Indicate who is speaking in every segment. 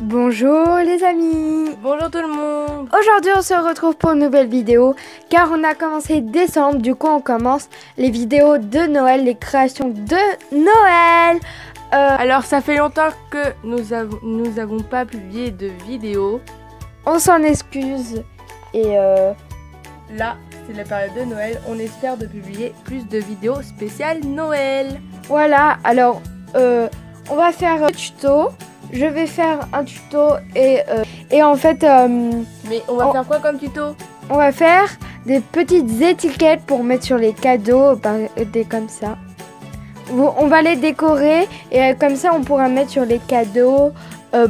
Speaker 1: Bonjour les amis.
Speaker 2: Bonjour tout le monde.
Speaker 1: Aujourd'hui on se retrouve pour une nouvelle vidéo car on a commencé décembre, du coup on commence les vidéos de Noël, les créations de Noël.
Speaker 2: Alors ça fait longtemps que nous avons pas publié de vidéo.
Speaker 1: On s'en excuse et
Speaker 2: là c'est la période de Noël, on espère de publier plus de vidéos spéciales Noël.
Speaker 1: Voilà, alors on va faire un tuto. Je vais faire un tuto et en fait...
Speaker 2: Mais on va faire quoi comme tuto?
Speaker 1: On va faire des petites étiquettes pour mettre sur les cadeaux, des comme ça. On va les décorer et comme ça on pourra mettre sur les cadeaux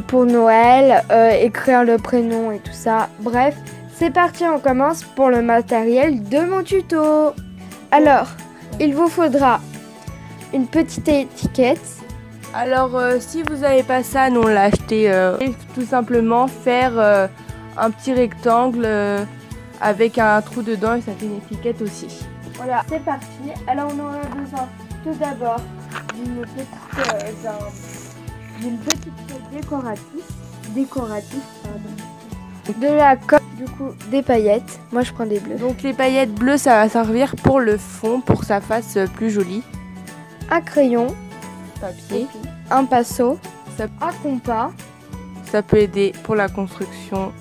Speaker 1: pour Noël, écrire le prénom et tout ça. Bref, c'est parti, on commence pour le matériel de mon tuto. Alors, il vous faudra une petite étiquette.
Speaker 2: Alors si vous n'avez pas ça, nous on l'a acheté tout simplement faire un petit rectangle avec un trou dedans et ça fait une étiquette aussi.
Speaker 1: Voilà, c'est parti. Alors on aura besoin tout d'abord d'une petite décorative, de la colle, du coup des paillettes. Moi je prends des bleus.
Speaker 2: Donc les paillettes bleues ça va servir pour le fond, pour que ça fasse plus joli.
Speaker 1: Un crayon.
Speaker 2: Papier,
Speaker 1: un pinceau,
Speaker 2: un
Speaker 1: compas,
Speaker 2: ça peut aider pour la construction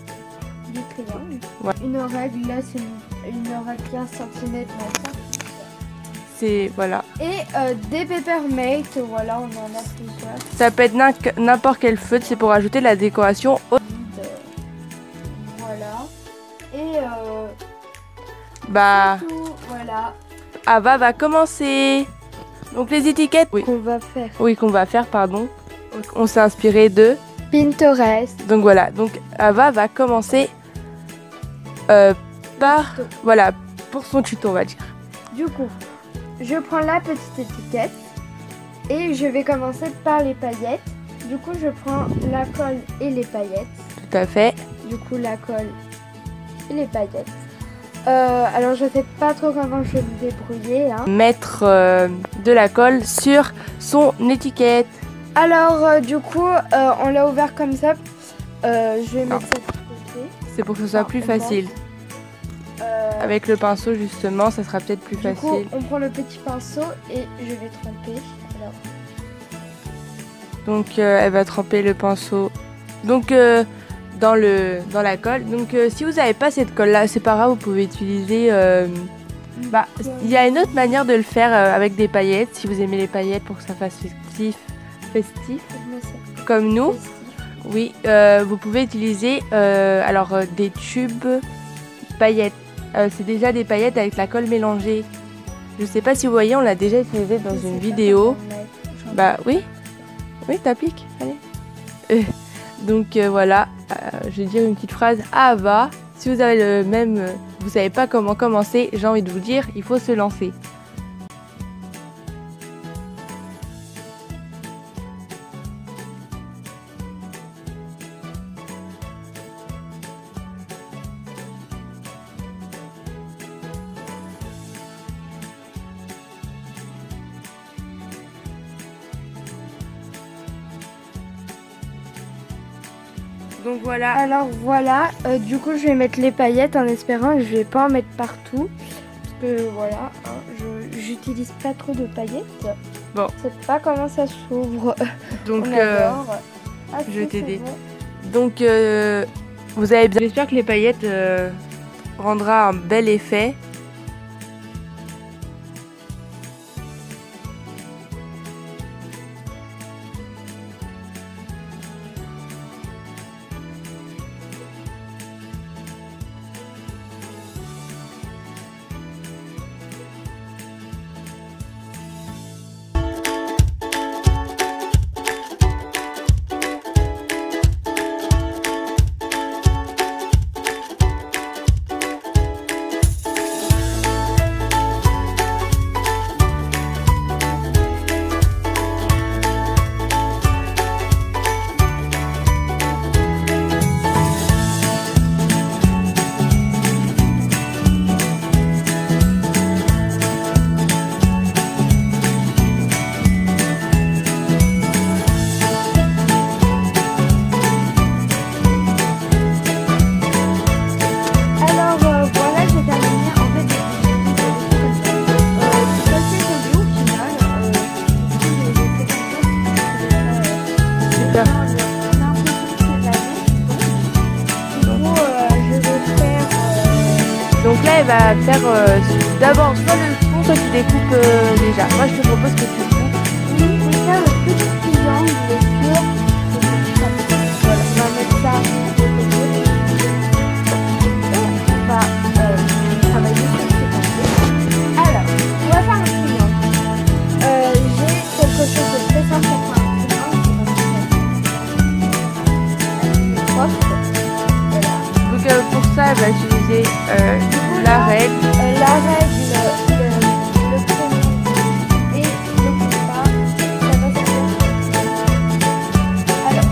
Speaker 1: du triangle,
Speaker 2: ouais.
Speaker 1: Une règle, là c'est une règle 15 cm,
Speaker 2: c'est voilà.
Speaker 1: Et des Papermate, voilà, on en a plusieurs.
Speaker 2: Ça peut être n'importe quel feutre, c'est pour ajouter de la décoration.
Speaker 1: Voilà. Et
Speaker 2: bah
Speaker 1: tout, voilà.
Speaker 2: Ava va commencer. Donc les étiquettes
Speaker 1: qu'on va faire.
Speaker 2: Oui, qu'on va faire, pardon. On s'est inspiré de
Speaker 1: Pinterest.
Speaker 2: Donc voilà, donc Ava va commencer par voilà, pour son tuto, on va dire.
Speaker 1: Du coup, je prends la petite étiquette et je vais commencer par les paillettes. Du coup, je prends la colle et les paillettes.
Speaker 2: Tout à fait.
Speaker 1: Du coup, la colle et les paillettes. Alors je sais pas trop comment je vais me débrouiller.
Speaker 2: Mettre de la colle sur son étiquette.
Speaker 1: Alors du coup, on l'a ouvert comme ça. Je vais mettre ça de côté.
Speaker 2: C'est pour que ce soit plus facile. Avec le pinceau justement, ça sera peut-être plus facile.
Speaker 1: Du coup, on prend le petit pinceau et je vais tremper. Alors.
Speaker 2: Donc elle va tremper le pinceau. Donc dans la colle. Donc si vous n'avez pas cette colle là, c'est pas grave, vous pouvez utiliser il y a une autre manière de le faire avec des paillettes, si vous aimez les paillettes pour que ça fasse festif comme nous. Festif. Oui, vous pouvez utiliser des tubes paillettes. C'est déjà des paillettes avec la colle mélangée. Je sais pas si vous voyez, on l'a déjà utilisé dans une vidéo. Bah oui. Oui, t'appliques, allez. Donc voilà, je vais dire une petite phrase à Ava. Si vous avez vous savez pas comment commencer, j'ai envie de vous dire, il faut se lancer. Donc voilà.
Speaker 1: Alors voilà, du coup je vais mettre les paillettes en espérant que je vais pas en mettre partout. Parce que voilà, j'utilise pas trop de paillettes.
Speaker 2: Bon.
Speaker 1: Je sais pas comment ça s'ouvre.
Speaker 2: Donc je vais t'aider. Bon. Donc vous avez bien. J'espère que les paillettes rendra un bel effet. vas faire d'abord soit le fond, soit tu découpes déjà. Moi, je te propose que tu coupes.
Speaker 1: Oui, on va faire le petit triangle sur voilà, on va mettre ça de côté. Et on va travailler sur ce papier. Alors, on va faire un triangle. J'ai quelque chose de très simple pour faire un triangle. Voilà.
Speaker 2: Donc pour ça, elle va utiliser la règle.
Speaker 1: La règle, le premier et le compas, ça va servir. Alors,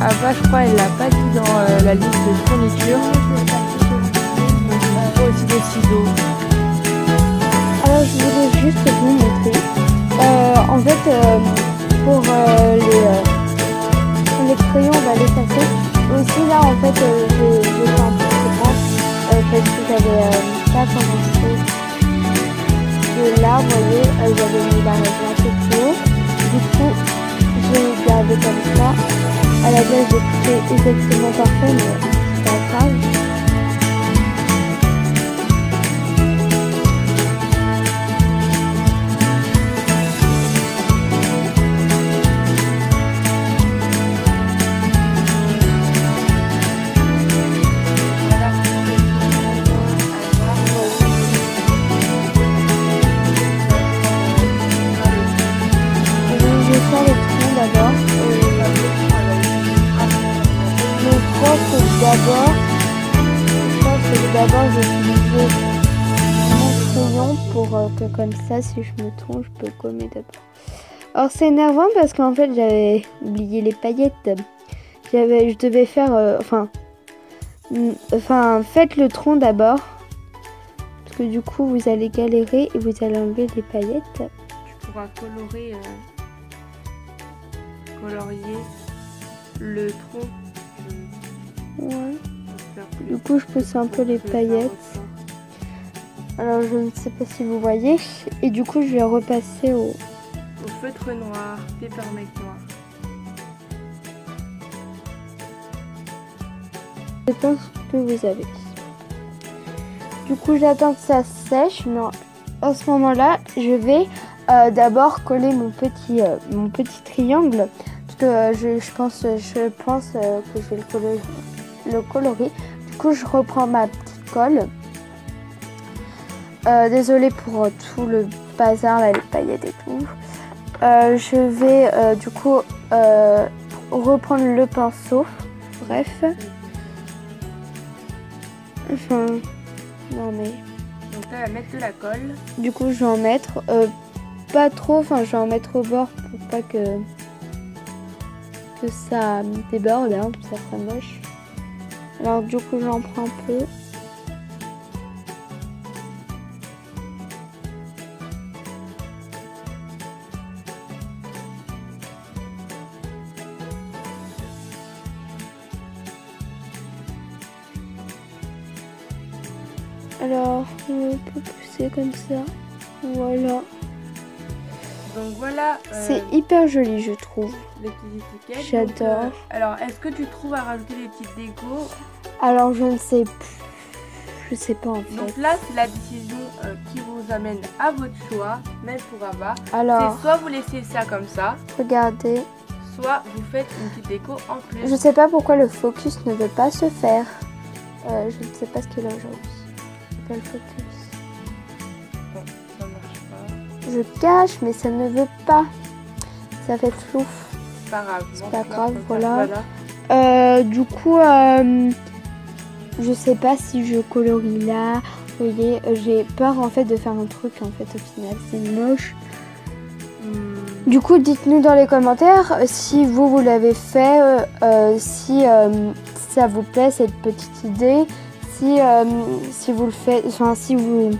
Speaker 2: Ava, je crois, elle l'a pas dit dans la liste de fourniture. Il faut aussi des ciseaux.
Speaker 1: Alors je voulais juste vous montrer. En fait, pour les crayons, on va les passer. Aussi là, en fait, j'ai fait un peu de grand parce que j'avais pas commencé. De là, vous voyez, j'avais mis la règle un peu plus haut. Du coup, j'ai gardé comme ça. À la base, j'ai fait exactement parfait, mais c'est pas grave. D'abord, j'ai utilisé mon crayon pour que comme ça, si je me trompe, je peux gommer d'abord. Alors c'est énervant parce qu'en fait, j'avais oublié les paillettes. Je devais faire, faites le tronc d'abord, parce que du coup, vous allez galérer et vous allez enlever les paillettes.
Speaker 2: Tu pourras colorier le tronc.
Speaker 1: Ouais. Du coup, je pousse un peu les paillettes. Alors, je ne sais pas si vous voyez. Et du coup, je vais repasser au
Speaker 2: feutre noir, Papermate noir.
Speaker 1: Je pense que vous avez. Du coup, j'attends que ça sèche. Mais à ce moment-là, je vais d'abord coller mon petit triangle. Parce que je pense que je vais le colorer. Du coup, je reprends ma petite colle. Désolée pour tout le bazar, là, les paillettes et tout. Je vais du coup reprendre le pinceau. Bref. Enfin, non mais.
Speaker 2: Donc là, elle va mettre de la colle.
Speaker 1: Du coup, je vais en mettre pas trop. Enfin, je vais en mettre au bord pour pas que ça déborde, hein, ça serait moche. Alors du coup j'en prends un peu. Alors, on peut pousser comme ça. Voilà.
Speaker 2: Donc voilà.
Speaker 1: C'est hyper joli, je trouve.
Speaker 2: Les petites étiquettes.
Speaker 1: J'adore.
Speaker 2: Donc, alors, est-ce que tu trouves à rajouter des petites décos?
Speaker 1: Alors, je ne sais plus. Je sais pas en fait.
Speaker 2: Donc là, c'est la décision qui vous amène à votre choix, même pour Ava.
Speaker 1: Alors,
Speaker 2: C'est soit vous laissez ça comme ça,
Speaker 1: regardez.
Speaker 2: soit vous faites une petite déco en plus.
Speaker 1: Je sais pas pourquoi le focus ne veut pas se faire. Je ne sais pas ce qu'il a aujourd'hui. Pas le focus.
Speaker 2: Bon, ça marche pas.
Speaker 1: Je cache, mais ça ne veut pas. Ça fait flou.
Speaker 2: C'est pas grave.
Speaker 1: C'est pas grave, voilà. Du coup, je sais pas si je colorie là. Vous voyez, j'ai peur en fait de faire un truc en fait au final. C'est moche. Du coup, dites-nous dans les commentaires si vous l'avez fait, si ça vous plaît cette petite idée, si vous le faites, enfin si vous,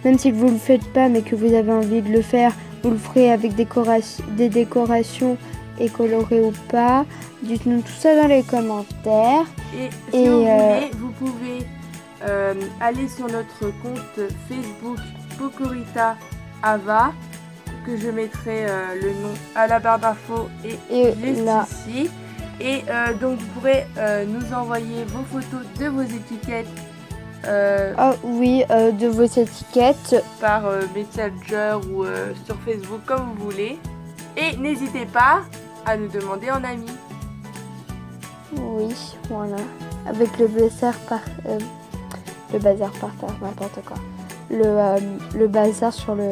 Speaker 1: même si vous le faites pas, mais que vous avez envie de le faire, vous le ferez avec des décorations et coloré ou pas. Dites-nous tout ça dans les commentaires.
Speaker 2: Et si vous voulez, vous pouvez aller sur notre compte Facebook Pocorita Ava, que je mettrai le nom à la barre d'infos et juste
Speaker 1: là.
Speaker 2: ici. Et donc vous pourrez nous envoyer vos photos de vos étiquettes.
Speaker 1: Oui, de vos étiquettes.
Speaker 2: Par Messenger ou sur Facebook, comme vous voulez. Et n'hésitez pas à nous demander en ami.
Speaker 1: Oui, voilà. Avec le bazar par terre, n'importe quoi. Le bazar sur le...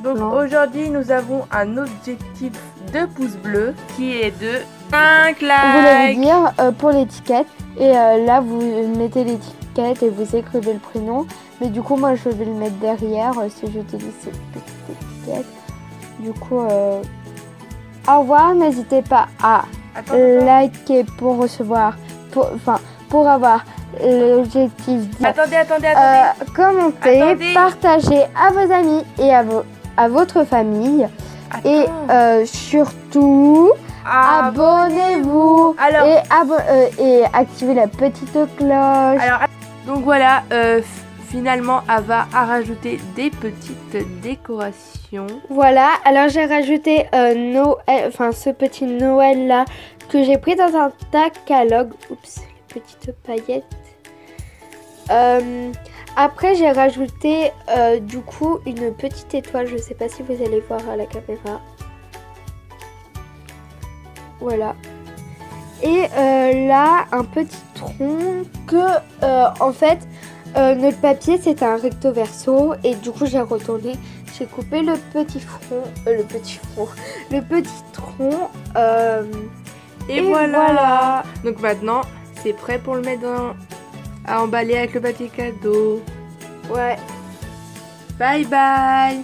Speaker 2: Donc aujourd'hui, nous avons un objectif de pouce bleu qui est de 5 likes.
Speaker 1: Vous voulez dire pour l'étiquette. Et là, vous mettez l'étiquette et vous écrivez le prénom. Mais du coup, moi, je vais le mettre derrière si j'utilise cette petite étiquette. Du coup, au revoir. N'hésitez pas à liker pour recevoir, pour avoir l'objectif.
Speaker 2: Attendez.
Speaker 1: Commenter, partager à vos amis et à votre famille. Et surtout, abonnez-vous et activez la petite cloche.
Speaker 2: Alors, donc voilà, finalement, Ava a rajouté des petites décorations.
Speaker 1: Voilà, alors j'ai rajouté ce petit Noël là que j'ai pris dans un catalogue. Oups, les petites paillettes. Après j'ai rajouté du coup une petite étoile, je sais pas si vous allez voir à la caméra. Voilà. Et là un petit tronc que en fait notre papier c'était un recto verso et du coup j'ai retourné, j'ai coupé le petit tronc
Speaker 2: et voilà. Donc maintenant c'est prêt pour le mettre à emballer avec le papier cadeau.
Speaker 1: Ouais.
Speaker 2: Bye bye.